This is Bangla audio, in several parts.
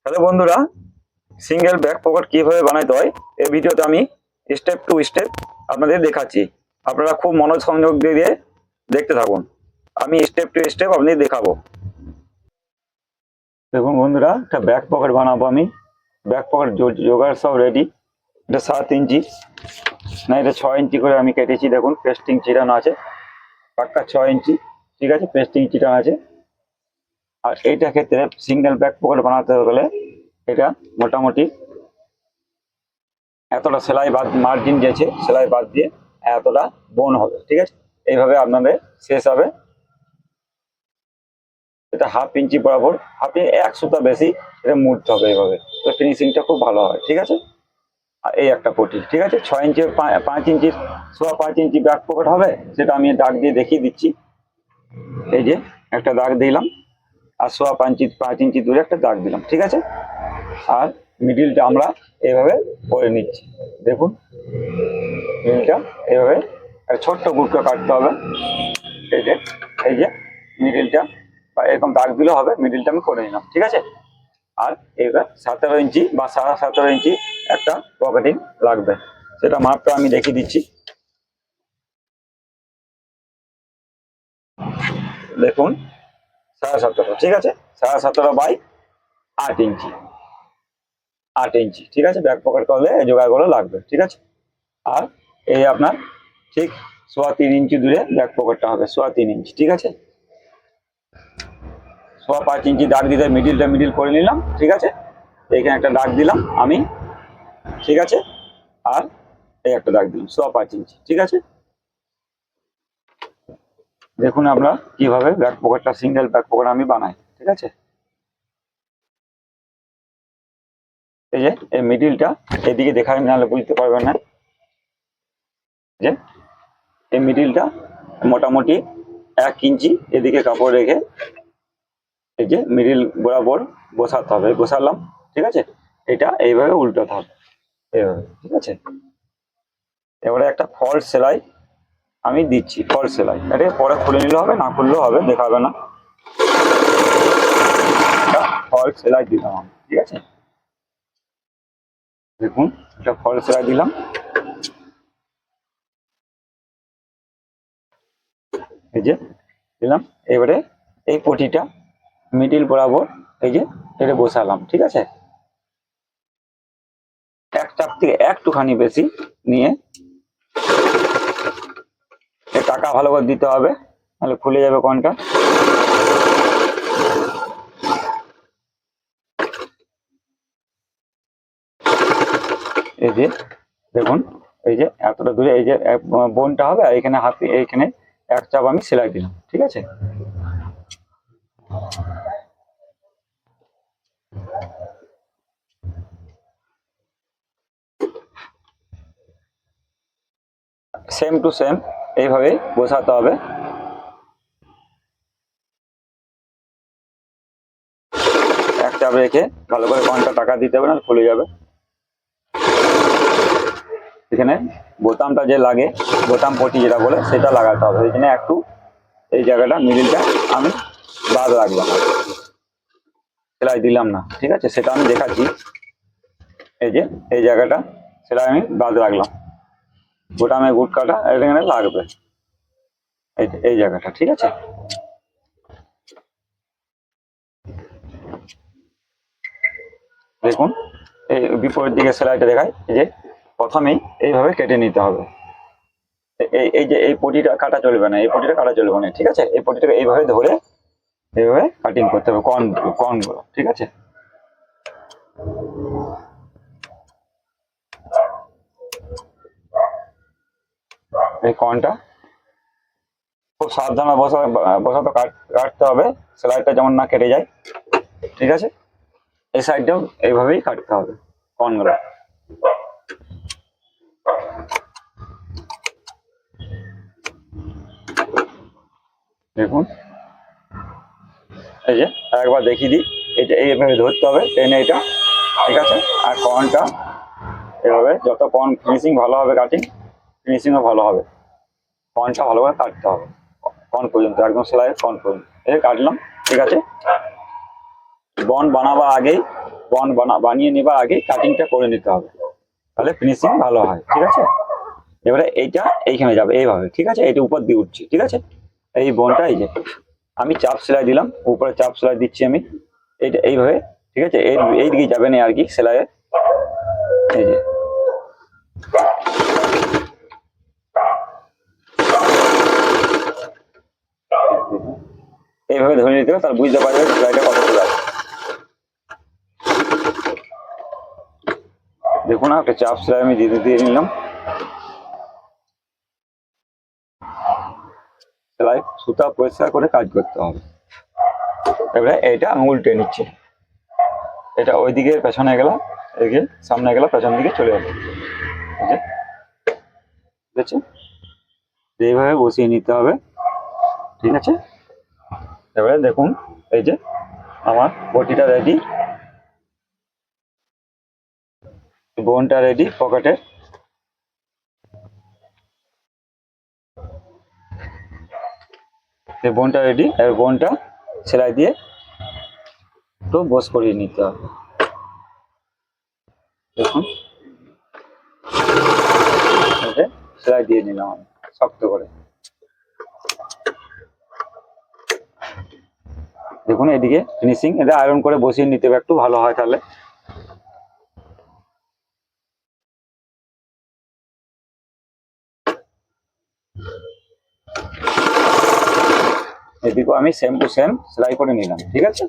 হ্যালো বন্ধুরা, সিঙ্গেল ব্যাক পকেট কিভাবে বানাইতে হয় এই ভিডিওতে আমি স্টেপ টু স্টেপ আপনাদের দেখাচ্ছি। আপনারা খুব মনোসংযোগ দিয়ে দেখতে থাকুন। আমি স্টেপ টু স্টেপ আপনাদের দেখাবো। দেখুন বন্ধুরা, একটা ব্যাক পকেট বানাবো আমি। ব্যাক পকেট জোগাড় সব রেডি। এটা 7 ইঞ্চি, না এটা 6 ইঞ্চি করে আমি কেটেছি। দেখুন পেস্টিং চিটানো আছে, পাক্কা 6 ইঞ্চি। ঠিক আছে, পেস্টিং চিটানো আছে। আর এইটা ক্ষেত্রে সিঙ্গেল ব্যাক পকেট বানাতে গেলে এটা মোটামুটি এতটা সেলাই বাদ, মার্জিন দিয়েছে সেলাই বাদ দিয়ে এতটা বোন হবে। ঠিক আছে, এইভাবে আপনাদের শেষ হবে। এটা 1/2 ইঞ্চি বরাবর, হাফ এক সুতা বেশি এটা মুড়তে হবে এইভাবে, তো ফিনিশিংটা খুব ভালো হয়। ঠিক আছে, আর এই একটা পটি। ঠিক আছে, 6 ইঞ্চি 5 ইঞ্চির 5.25 ইঞ্চি ব্যাক পকেট হবে, সেটা আমি দাগ দিয়ে দেখিয়ে দিচ্ছি। এই যে একটা দাগ দিলাম, আর 5.25 ইঞ্চি দূরে একটা দাগ দিলাম। ঠিক আছে, আর মিডিলটা আমরা এইভাবে করে নিচ্ছি। দেখুন মিডিলটা এইভাবে ছোট্ট গুটকা কাটতে হবে। এই যে এই যে মিডিলটা বা এরকম দাগ দিলে হবে, মিডিলটা আমি করে নিলাম। ঠিক আছে, আর এবার 17 ইঞ্চি বা 17.5 ইঞ্চি একটা পকেটিং লাগবে, সেটা মাপটা আমি দেখিয়ে দিচ্ছি। দেখুন 17.5, ঠিক আছে, 17.5/8 ইঞ্চি, 8 ইঞ্চি। ঠিক আছে, ব্যাক পকেট করলে এই জোগাড়গুলো লাগবে। ঠিক আছে, আর এই আপনার ঠিক 3.25 ইঞ্চি দূরে ব্যাক পকেটটা হবে, 3.25 ইঞ্চি। ঠিক আছে, 5.5 ইঞ্চি দাগ দিতে মিডিল করে নিলাম। ঠিক আছে, এখানে একটা দাগ দিলাম আমি। ঠিক আছে, আর এই একটা দাগ দিলাম 5.5 ইঞ্চি। ঠিক আছে, দেখুন আমরা কিভাবে ব্যাক পকেটটা, সিঙ্গেল ব্যাক পকেট আমি বানাই। ঠিক আছে, এই যে এই মিডিলটা এদিকে দেখাই, নাহলে বুঝতে পারবেন না। যে এই মিডিলটা মোটামুটি 1 ইঞ্চি এদিকে কাপড় রেখে এই যে মিডিল বরাবর বসাতে হবে, বসালাম। ঠিক আছে, এটা এইভাবে উল্টাতে হবে এইভাবে। ঠিক আছে, এবারে একটা ফলস সেলাই আমি দিচ্ছি, ফলস সেলাই। এটা পরে খুলে নিলে হবে, না খুললেও হবে, দেখাবে না। ফলস সেলাই দিলাম আমি। ঠিক আছে, দেখুন এটা ফলস সেলাই দিলাম। এই যে দিলাম, এবারে এই পটিটা মিডিল বরাবর এই যে এটা বসালাম। ঠিক আছে, এক চাপ থেকে একটুখানি বেশি নিয়ে টাকা ভালো করে দিতে হবে, নাহলে খুলে যাবে কোনটা। এই যে দেখুন, এই যে এতটা দূরে এই যে বোনটা হবে, আর এখানে হাতে এইখানে এক চাপ আমি সেলাই দিলাম। ঠিক আছে, সেম টু সেম এইভাবে বসাতে হবে। এক চাপ রেখে ভালো করে কোনটা টাকা দিতে হবে, না খুলে যাবে। এখানে বোতামটা যে লাগে, বোতাম পটি যেটা বলে, সেটা লাগাতে হবে। এখানে একটু এই জায়গাটা মিডিলটা আমি বাদ রাখলাম, সেলাই দিলাম না। ঠিক আছে, সেটা আমি দেখাচ্ছি। এই যে এই জায়গাটা সেটা আমি বাদ রাখলাম, বোতামে গুটকাটা এখানে লাগবে, এই জায়গাটা। ঠিক আছে, দেখুন এই বিপরীত দিকে সেলাইটা দেখায়। এই যে প্রথমেই এইভাবে কেটে নিতে হবে। এই যে এই পটিটা কাটা চলবে না, এই পটিটা কাটা চলবে না। ঠিক আছে, এই পটিটাকে এইভাবে ধরে এইভাবে কাটিং করতে হবে কর্নগুলো। ঠিক আছে, এই কর্নটা খুব সাবধানে বসাতে কাটতে হবে, সেলাইটা যেমন না কেটে যায়। ঠিক আছে, এই সাইডটাও এইভাবেই কাটতে হবে কর্নগুলো। দেখুন এই যে একবার দেখিয়ে দিই, এটা এইভাবে ধরতে হবে টেনে এটা। ঠিক আছে, আর কর্নটা এভাবে, যত কর্ন ফিনিশিং ভালো হবে, কাটিং ফিনিশিংও ভালো হবে। কর্নটা ভালো করে কাটতে হবে, কর্ন পর্যন্ত, একদম সেলাই কর্ন পর্যন্ত এই কাটলাম। ঠিক আছে, বন বানাবার আগেই বানিয়ে নেবার আগে কাটিংটা করে নিতে হবে, তাহলে ফিনিশিং ভালো হয়। ঠিক আছে, এবারে এইটা এইখানে যাবে এইভাবে। ঠিক আছে, এইটা উপর দিয়ে উঠছি। ঠিক আছে, এই বোনটা এই যে আমি চাপ সেলাই দিলাম, উপরে চাপ সেলাই দিচ্ছি আমি, এইটা এইভাবে। ঠিক আছে, এই দিকে যাবে না আর কি সেলাইয়ের, এই যে এইভাবে ধরে নিতে হবে, তাহলে বুঝতে পারবে সেলাইটা কত চলে আসবে। দেখুন একটা চাপ সেলাই আমি দিয়ে নিলাম। সেলাই সুতা পরিষ্কার করে কাজ করতে হবে। এবারে এইটা আমি উল্টে নিচ্ছি, এটা ওইদিকে পেছনে গেল, এদিকে সামনে গেল, পেছন দিকে চলে গেল। ঠিক আছে, এইভাবে বসিয়ে নিতে হবে। ঠিক আছে, এবারে দেখুন এই যে আমার বটিটা রেডি, বোনটা রেডি পকেটের। এই বোনটা রেডি, এবার বোনটা সেলাই দিয়ে একটু বস করিয়ে নিতে হবে। দেখুন সেলাই দিয়ে নিলাম আমি শক্ত করে। দেখুন এদিকে ফিনিশিং, এটা আয়রন করে বসিয়ে নিতে হবে একটু, ভালো হয় তাহলে। এদিকেও আমি সেম টু সেম সেলাই করে নিলাম। ঠিক আছে,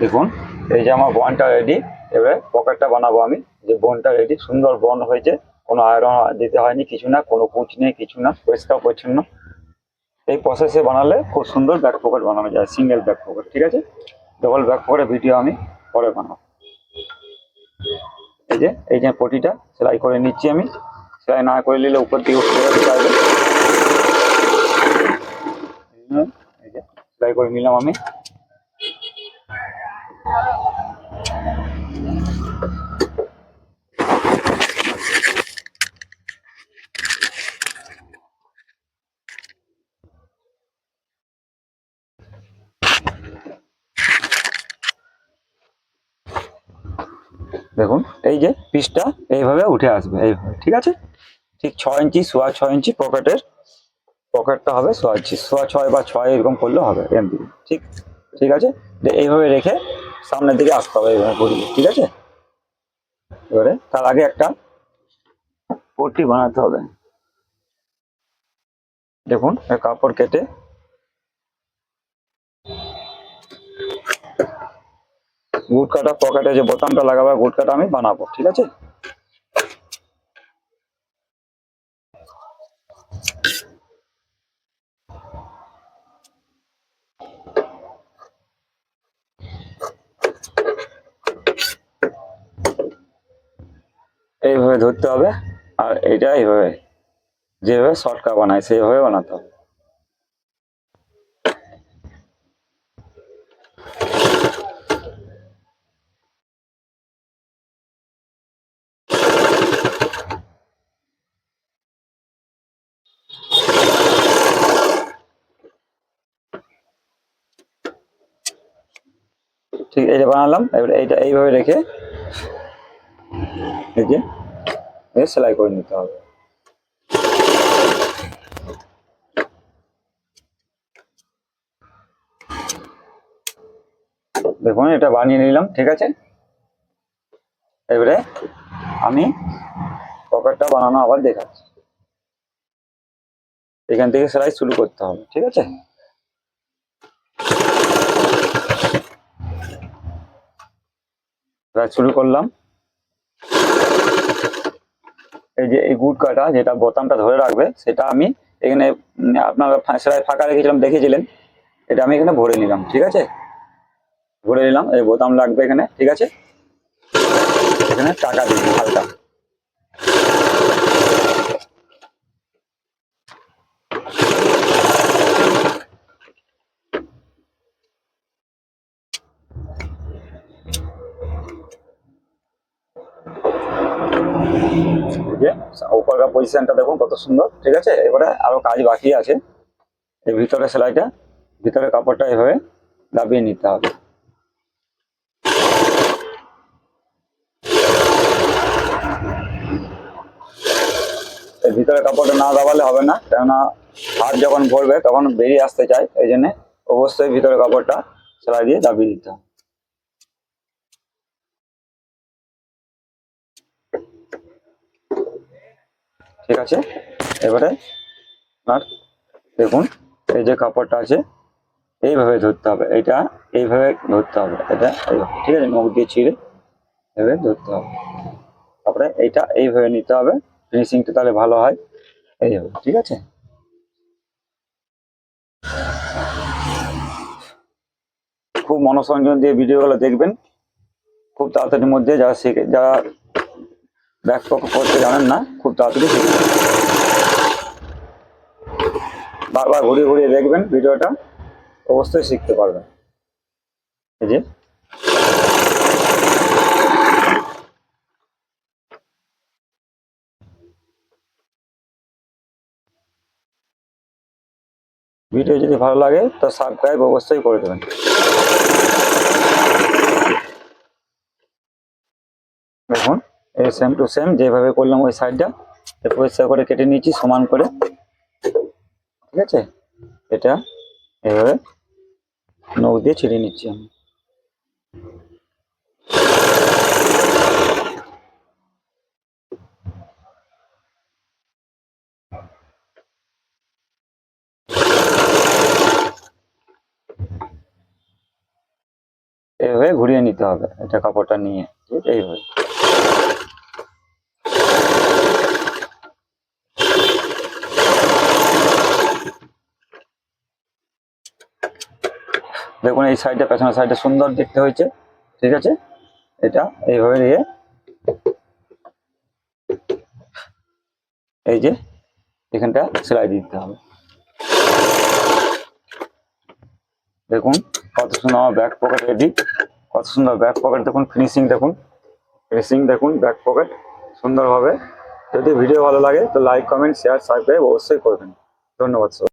দেখুন এই যে আমার বোনটা রেডি। এবারে পকেটটা বানাবো আমি। যে বোনটা রেডি, সুন্দর বোন হয়েছে, কোনো আয়রন দিতে হয়নি, কিছু না, কোনো কুচ নেই, কিছু না, পরিষ্কার পরিচ্ছন্ন। এই প্রসেসে বানালে খুব সুন্দর ব্যাক পকেট বানানো যায়, সিঙ্গেল ব্যাক পকেট। ঠিক আছে, ডবল ব্যাক পকেটের ভিডিও আমি পরে বানাবো। এই যে পটিটা সেলাই করে নিচ্ছি আমি, সেলাই না করে নিলে উপর দিকে উঠতে পারবে। এই যে সেলাই করে নিলাম আমি। দেখুন এই যে পিসটা এইভাবে উঠে আসবে এইভাবে। ঠিক আছে, ঠিক 6 ইঞ্চি, সোয়া 6 ইঞ্চি পকেটটা হবে, সোয়া 6 বা 6 এরকম করলে হবে এমনি। ঠিক ঠিক আছে, এইভাবে রেখে সামনের দিকে আসতে হবে এইভাবে ঘুরিয়ে। ঠিক আছে, এবারে তার আগে একটা পট্টি বানাতে হবে। দেখুন কাপড় কেটে গুট কাটা পকেটে যে বোতামটা লাগাবে, গুট কাটা আমি বানাবো। ঠিক আছে, এইভাবে ধরতে হবে, আর এটা এইভাবে যেভাবে শর্টকাট বানায় সেইভাবে বানাতে হবে। ঠিক এই যে বানালাম, এবার এইটা এইভাবে রেখে এই যে সেলাই করে নিতে হবে। দেখুন এটা বানিয়ে নিলাম। ঠিক আছে, এবারে আমি পকেটটা বানানো আবার দেখাচ্ছি। এখান থেকে সেলাই শুরু করতে হবে। ঠিক আছে, সেলাই শুরু করলাম। এই যে এই গুট কাটা যেটা বোতামটা ধরে রাখবে, সেটা আমি এখানে আপনার সেলাই ফাঁকা রেখেছিলাম দেখেছিলেন, এটা আমি এখানে ভরে নিলাম। ঠিক আছে, ভরে নিলাম, এই বোতাম লাগবে এখানে। ঠিক আছে, এখানে টাকা দিই হালকা। যে উপরকার পজিশনটা দেখুন কত সুন্দর। ঠিক আছে, এবারে আরো কাজ বাকি আছে। এই ভিতরে সেলাইটা, ভিতরে কাপড়টা এভাবে দাবিয়ে নিতে হবে। এর ভিতরে কাপড়টা না দাবালে হবে না, কেননা হাত যখন ভরবে তখন বেরিয়ে আসতে চায়, এই জন্য অবশ্যই ভিতরে কাপড়টা সেলাই দিয়ে দাবিয়ে দিতে হবে। ঠিক আছে, এবারে আপনার দেখুন এই যে কাপড়টা আছে এইভাবে ধরতে হবে, এটা এইভাবে ধরতে হবে, এটা এইভাবে, ঠিক আছে, মুখ দিয়ে ছিঁড়ে এভাবে ধরতে হবে, তারপরে এইটা এইভাবে নিতে হবে, ফিনিশিংটা তাহলে ভালো হয় এইভাবে। ঠিক আছে, খুব মনোসংযোগ দিয়ে ভিডিওগুলো দেখবেন, খুব তাড়াতাড়ির মধ্যে যারা শিখে, যারা ব্যাক পকেট করতে জানেন না, খুব তাড়াতাড়ি শিখে যাবেন। বারবার ঘুরিয়ে ঘুরিয়ে দেখবেন ভিডিওটা, অবশ্যই শিখতে পারবেন। এই যে ভিডিও যদি ভালো লাগে তো সাবস্ক্রাইব অবশ্যই করে দেবেন। দেখুন এই সেম টু সেম যেভাবে করলাম ওই সাইডটা পরিষ্কার করে কেটে নিয়েছি সমান করে। ঠিক আছে, এটা এভাবে নখ দিয়ে ছিঁড়ে নিচ্ছি আমি। এভাবে ঘুরিয়ে নিতে হবে এটা কাপড়টা নিয়ে, ঠিক এইভাবে। দেখুন এই সাইডটা পেছনের সাইডটা সুন্দর দেখতে হয়েছে। ঠিক আছে, এটা এইভাবে দিয়ে এই যে এখানটা সেলাই দিতে হবে। দেখুন কত সুন্দর আমার ব্যাক পকেট রেডি, কত সুন্দর ব্যাক পকেট, দেখুন ফিনিশিং দেখুন, ফিনিশিং দেখুন ব্যাক পকেট সুন্দরভাবে। যদি ভিডিও ভালো লাগে তো লাইক কমেন্ট শেয়ার সাবস্ক্রাইব অবশ্যই করবেন। ধন্যবাদ।